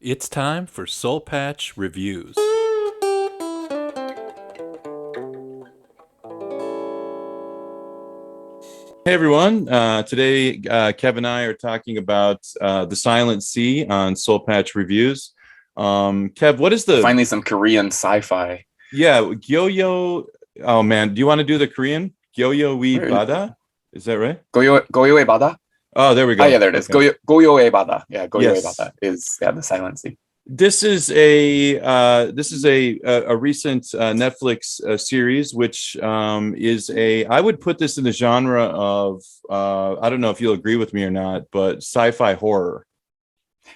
It's time for Soul Patch Reviews. Hey everyone, today Kev and I are talking about The Silent Sea on Soul Patch Reviews. Kev, what is the, Finally, some Korean sci-fi. yeah, Gyoyo, oh man, do you want to do the Korean? Gyoyo wi Where is bada? Is that right? Goyoe Bada? Oh, there we Ah, yeah, go. there it is. Okay. Goyoe Bada. Yeah, Goyoe Yes. Bada is the Silent Sea. This is a recent Netflix series, which is a I would put this in the genre of I don't know if you'll agree with me or not, but sci-fi horror.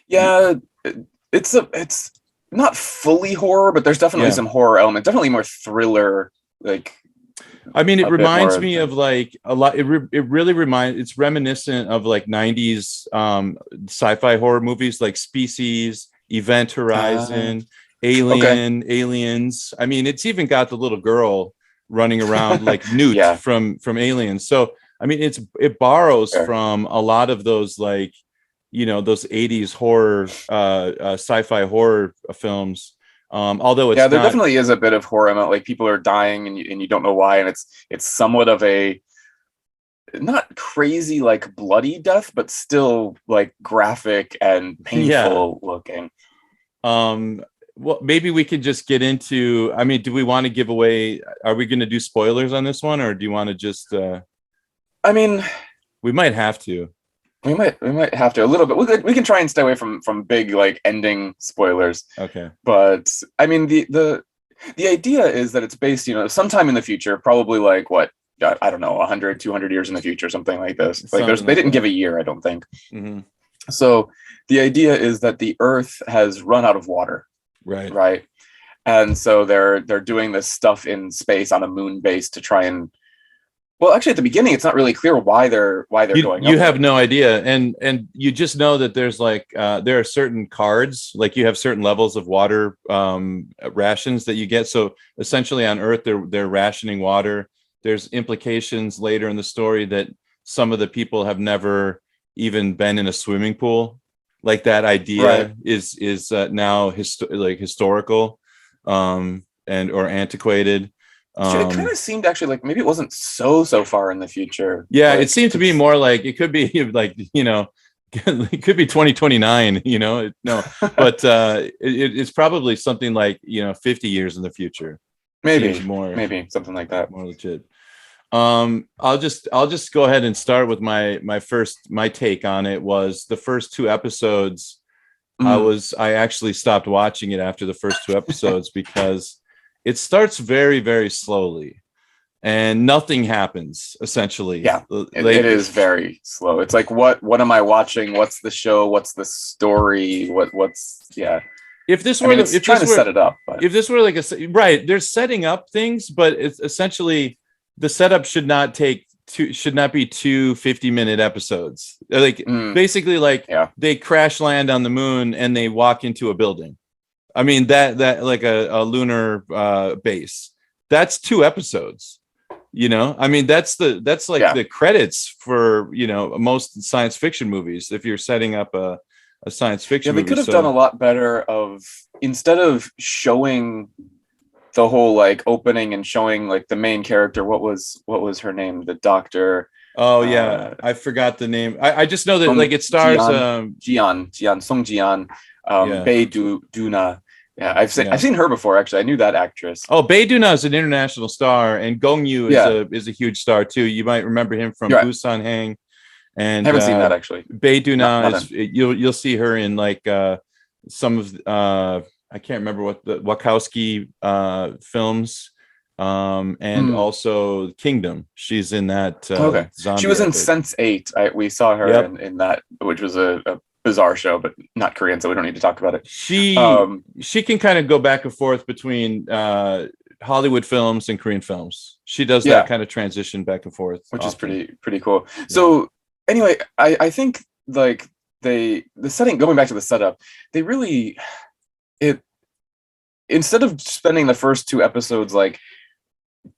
Yeah, it's not fully horror, but there's definitely Yeah, some horror element. Definitely more thriller, like I mean it a bit reminds more me than of like a lot. It really reminds. It's reminiscent of like '90s sci-fi horror movies like Species, Event uh, Horizon, okay. Aliens. I mean, it's even got the little girl running around like Newt Yeah, from Aliens. So I mean, it borrows fair. from a lot of those like those '80s horror sci-fi horror films. Although Yeah, it's there not. definitely is a bit of horror element. Like people are dying and you don't know why, and it's somewhat of a not crazy like bloody death, but still like graphic and Yeah. painful looking. Um, well, maybe we could just get into. I mean, do we want to give away? Are we going to do spoilers on this one, or do you want to just? I mean, We might have to. we might have to a little bit. We can try and stay away from big like ending spoilers. Okay. But I mean the idea is that it's based, sometime in the future, probably like what, I don't know, 100, 200 years in the future, something like this. Like Something they like didn't give that. a year, I don't think. Hmm. So the idea is that the Earth has run out of water, Right. right? And so they're doing this stuff in space on a moon base to try and, well, actually at the beginning it's not really clear why they're You going you up have there. no idea, and you just know that there's like there are certain cards, like you have certain levels of water rations that you get. So essentially, on Earth, they're rationing water. There's implications later in the story that some of the people have never even been in a swimming pool. Like that Right. idea is now like historical, and or antiquated. It kind Um, of seemed actually like maybe it wasn't so far in the future. Yeah, it Like seemed to be it's more like it could be like, it could be 2029, no, but it's probably something like, 50 years in the future. Seems maybe something like that. more legit. I'll just go ahead and start with my take on it. Was the first two episodes. Mm, I actually stopped watching it after the first two episodes because it starts very, very slowly and nothing happens essentially. yeah, it Like, is very slow. It's like what am I watching? What's the show? What's the story? What's yeah. if this I were mean, the it's trying to set it up, but if this were like right, they're setting up things, but it's essentially the setup should not be two 50-minute episodes. Like mm, basically, like yeah, they crash land on the moon and they walk into a building. I mean that like a lunar base. That's two episodes. I mean that's like yeah, the credits for most science fiction movies if you're setting up a science yeah. fiction They movie. could have done a So lot better of, instead of showing the whole like opening and showing like the main character. What was her name? The doctor. oh yeah, Uh, I forgot the name. I just know that Song like it stars Jian, Jian, Song Jian, yeah, Bei Duna. Yeah, I've yeah. seen her before. Actually, I knew that actress. Oh, Bae is an international star, and Gong Yu is Yeah, a huge star too. You might remember him from you're right. Busan Hang, and Haven't seen that actually. Bae is Nothing. you'll see her in like some of I can't remember what the Wachowski films, and Hmm. also Kingdom. She's in that Okay, she zombie was in epic. Sense8. We saw her Yep. in that, which was a bizarre show, but not Korean, so we don't need to talk about it. she Um, she can kind of go back and forth between Hollywood films and Korean films. She does that yeah, kind of transition back and forth which is often. pretty cool. Yeah. So anyway, I think like the setting, going back to the setup, they really, it, instead of spending the first two episodes like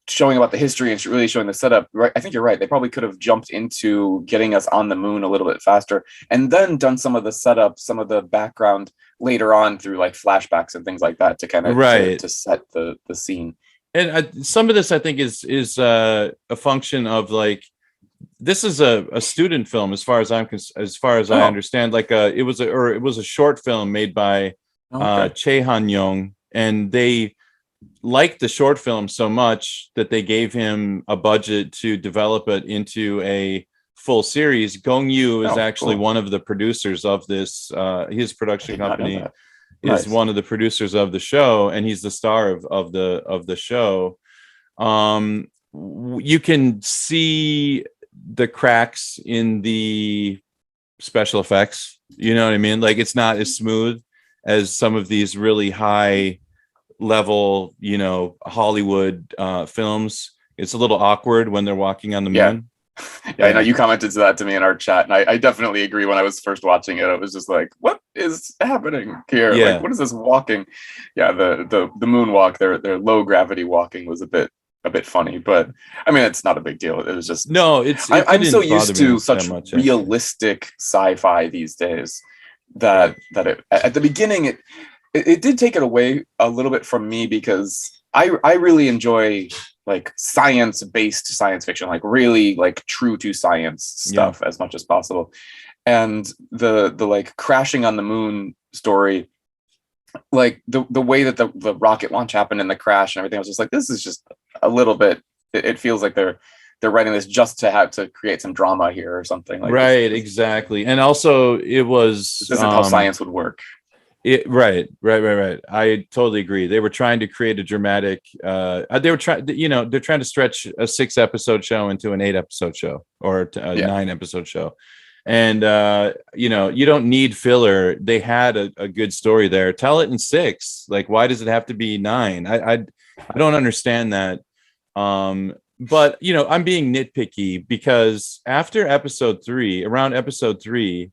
showing about the history and really showing the setup, right? I think you're right. They probably could have jumped into getting us on the moon a little bit faster and then done some of the setup, some of the background later on through like flashbacks and things like that to kind of Right. to set the scene. And some of this I think is a function of like, this is a student film as far as as far as I understand. Like it was a short film made by Che Han Young, and they liked the short film so much that they gave him a budget to develop it into a full series. Gong Yu is actually one of the producers of this. His production company is one of the producers of the show, and he's the star of the show. You can see the cracks in the special effects. You know what I mean? Like it's not as smooth as some of these really high level, Hollywood films. It's a little awkward when they're walking on the moon. Yeah, I know you commented to that to me in our chat, and I definitely agree. When I was first watching it, I was just like, "What is happening here? Yeah. Like, what is this walking?" Yeah, the moonwalk, their low gravity walking was a bit funny, but I mean, it's not a big deal. It was just I'm so used to such realistic sci-fi these days that at the beginning it did take it away a little bit from me, because I really enjoy like science-based science fiction, like really like true to science stuff as much as possible. And the like crashing on the moon story, like the way that the rocket launch happened and the crash and everything, I was just like, this is just a little bit, it feels like they're writing this just to have to create some drama here or something. Like right, exactly. And also it was, this isn't how science would work. Right. I totally agree. They were trying to create a dramatic. They were trying. They're trying to stretch a 6-episode show into an 8-episode show or a 9-episode show, and you don't need filler. They had a good story there. Tell it in 6. Like, why does it have to be 9? I don't understand that. But I'm being nitpicky, because after around episode 3.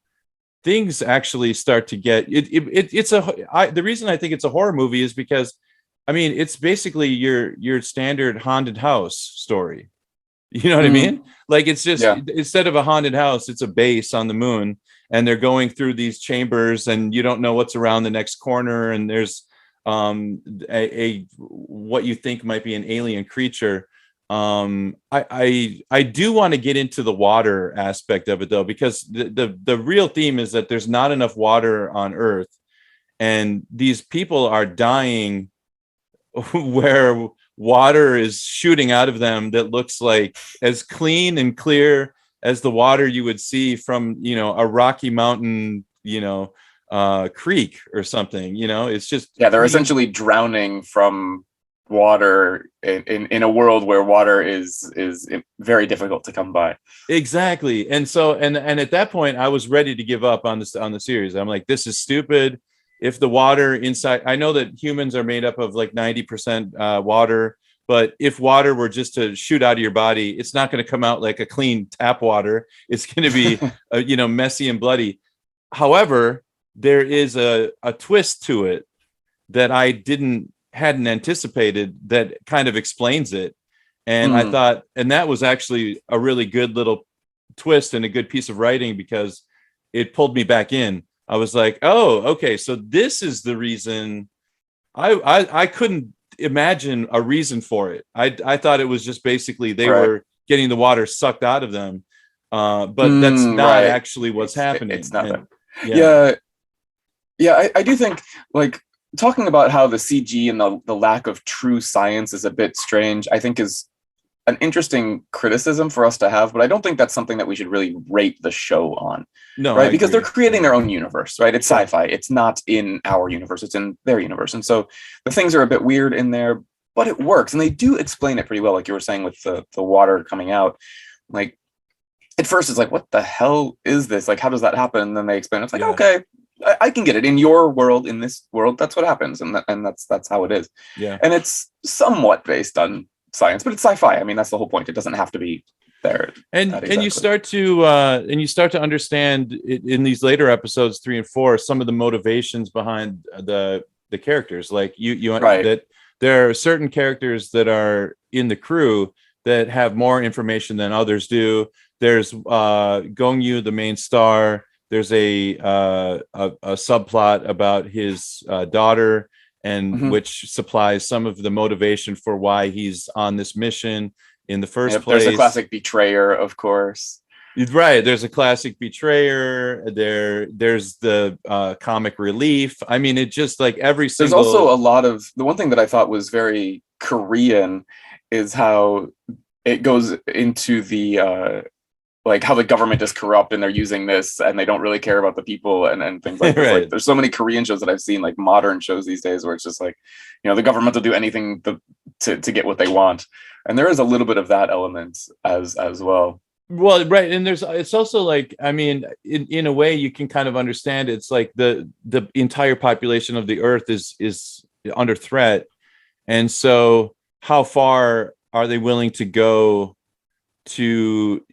Things actually start to get the reason I think it's a horror movie is because, I mean, it's basically your standard haunted house story. You know what I mean? Like, it's just instead of a haunted house, it's a base on the moon, and they're going through these chambers, and you don't know what's around the next corner, and there's a what you think might be an alien creature. I do want to get into the water aspect of it, though, because the real theme is that there's not enough water on Earth, and these people are dying where water is shooting out of them that looks like as clean and clear as the water you would see from a Rocky Mountain creek or something. It's just they're essentially drowning from water in a world where water is very difficult to come by. Exactly. And so and at that point I was ready to give up on the series. I'm like, this is stupid. If the water inside, I know that humans are made up of like 90% water, but if water were just to shoot out of your body, it's not going to come out like a clean tap water. It's going to be messy and bloody. However, there is a twist to it that I hadn't anticipated that kind of explains it. And I thought, and that was actually a really good little twist and a good piece of writing, because it pulled me back in. I was like, oh, okay, so this is the reason. I couldn't imagine a reason for it. I thought it was just basically they were getting the water sucked out of them, but that's not actually what's happening. It's not that. I do think, like, talking about how the CG and the lack of true science is a bit strange, I think is an interesting criticism for us to have, but I don't think that's something that we should really rate the show on. No, right? Because they're creating their own universe, right? It's sci-fi. It's not in our universe. It's in their universe. And so the things are a bit weird in there, but it works. And they do explain it pretty well, like you were saying with the water coming out. Like, at first it's like, what the hell is this? Like, how does that happen? And then they explain. It's like, okay, I can get it. In your world, in this world, that's what happens, and that's how it is. Yeah. And it's somewhat based on science, but it's sci-fi. I mean, that's the whole point. It doesn't have to be there. And you start to understand in these later episodes 3 and 4 some of the motivations behind the characters. Like you that there are certain characters that are in the crew that have more information than others do. There's Gong Yu, the main star. There's a subplot about his daughter, and which supplies some of the motivation for why he's on this mission in the first place. There's a classic betrayer, of course. Right. There's a classic betrayer. There's the comic relief. I mean, it just like every single. There's also a lot of the one thing that I thought was very Korean is how it goes into the like how the government is corrupt and they're using this and they don't really care about the people and things like this. Right. Like, there's so many Korean shows that I've seen, like modern shows these days, where it's just like, you know, the government will do anything to get what they want, and there is a little bit of that element as well. Well, right, and it's also like, I mean, in a way you can kind of understand it's like the entire population of the earth is under threat, and so how far are they willing to go to,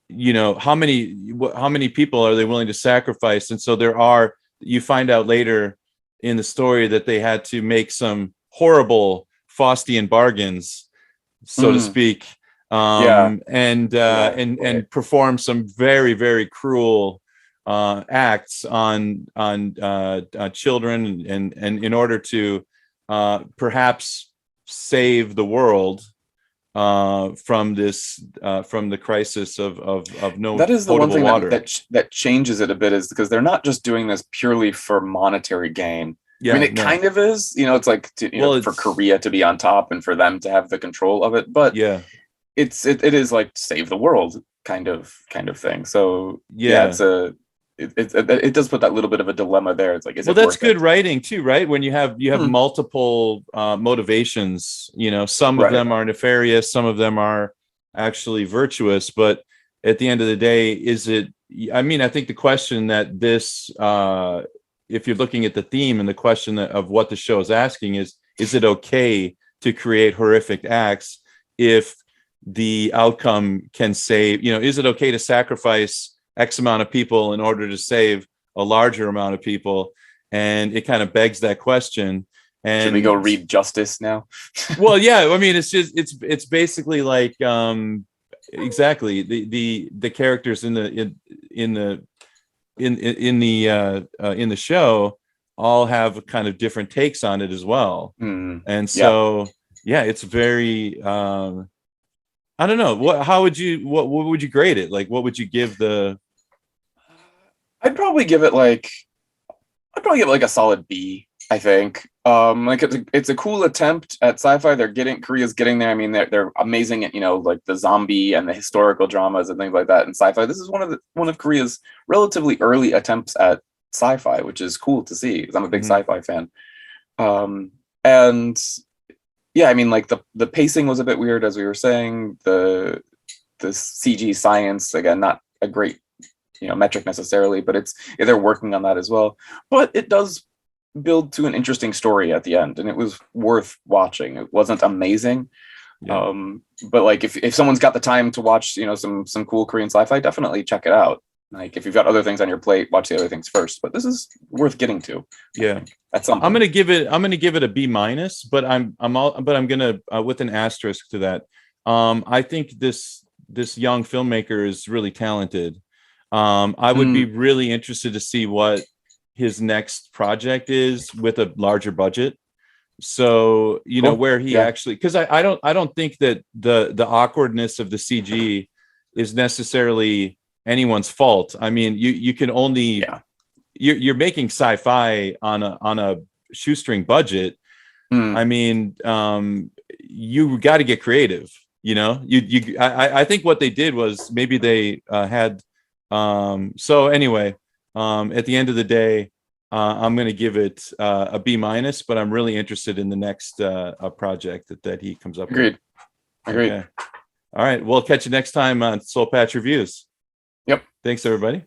you know, how many people are they willing to sacrifice? And so you find out later in the story that they had to make some horrible Faustian bargains, so to speak, and perform some very, very cruel acts on children, and in order to perhaps save the world from the crisis of no. That is the one thing water. that changes it a bit, is because they're not just doing this purely for monetary gain. Yeah, I mean, it kind of is, you know, it's like for Korea to be on top and for them to have the control of it, but yeah, it is like save the world kind of thing. So it does put that little bit of a dilemma there. It's like, that's good writing too, right? When you have multiple motivations, you know, some of them are nefarious, some of them are actually virtuous, but at the end of the day, I think the question that this if you're looking at the theme and the question of what the show is asking is it okay to create horrific acts if the outcome can save, you know, is it okay to sacrifice X amount of people in order to save a larger amount of people? And it kind of begs that question. And should we go read Justice now? Well, yeah, I mean, it's basically like exactly the characters in the show all have kind of different takes on it as well. And so it's very I don't know. What would you grade it? Like, what would you give the? I'd probably give it like a solid B, I think. Like it's a cool attempt at sci-fi. Korea's getting there. I mean, they're amazing at, you know, like the zombie and the historical dramas and things like that in sci-fi. This is one of Korea's relatively early attempts at sci-fi, which is cool to see because I'm a big sci-fi fan. And yeah, I mean, like the pacing was a bit weird, as we were saying. The CG science, again, not a great, you know, metric necessarily, but they're working on that as well. But it does build to an interesting story at the end, and it was worth watching. It wasn't amazing, but like if someone's got the time to watch, you know, some cool Korean sci-fi, definitely check it out. Like if you've got other things on your plate, watch the other things first. But this is worth getting to. Yeah, at some point. I'm gonna give it a B-, but I'm gonna with an asterisk to that. I think this young filmmaker is really talented. I would be really interested to see what his next project is with a larger budget. So, you know, where he actually, because I don't think that the awkwardness of the CG is necessarily anyone's fault. I mean, you can only you're making sci-fi on a shoestring budget. I mean, you got to get creative. You know, I think what they did was maybe they had. So anyway, at the end of the day, I'm going to give it a B-, but I'm really interested in the next project that he comes up with. Agreed. Okay. All right. We'll catch you next time on Seoul Patch Reviews. Yep. Thanks, everybody.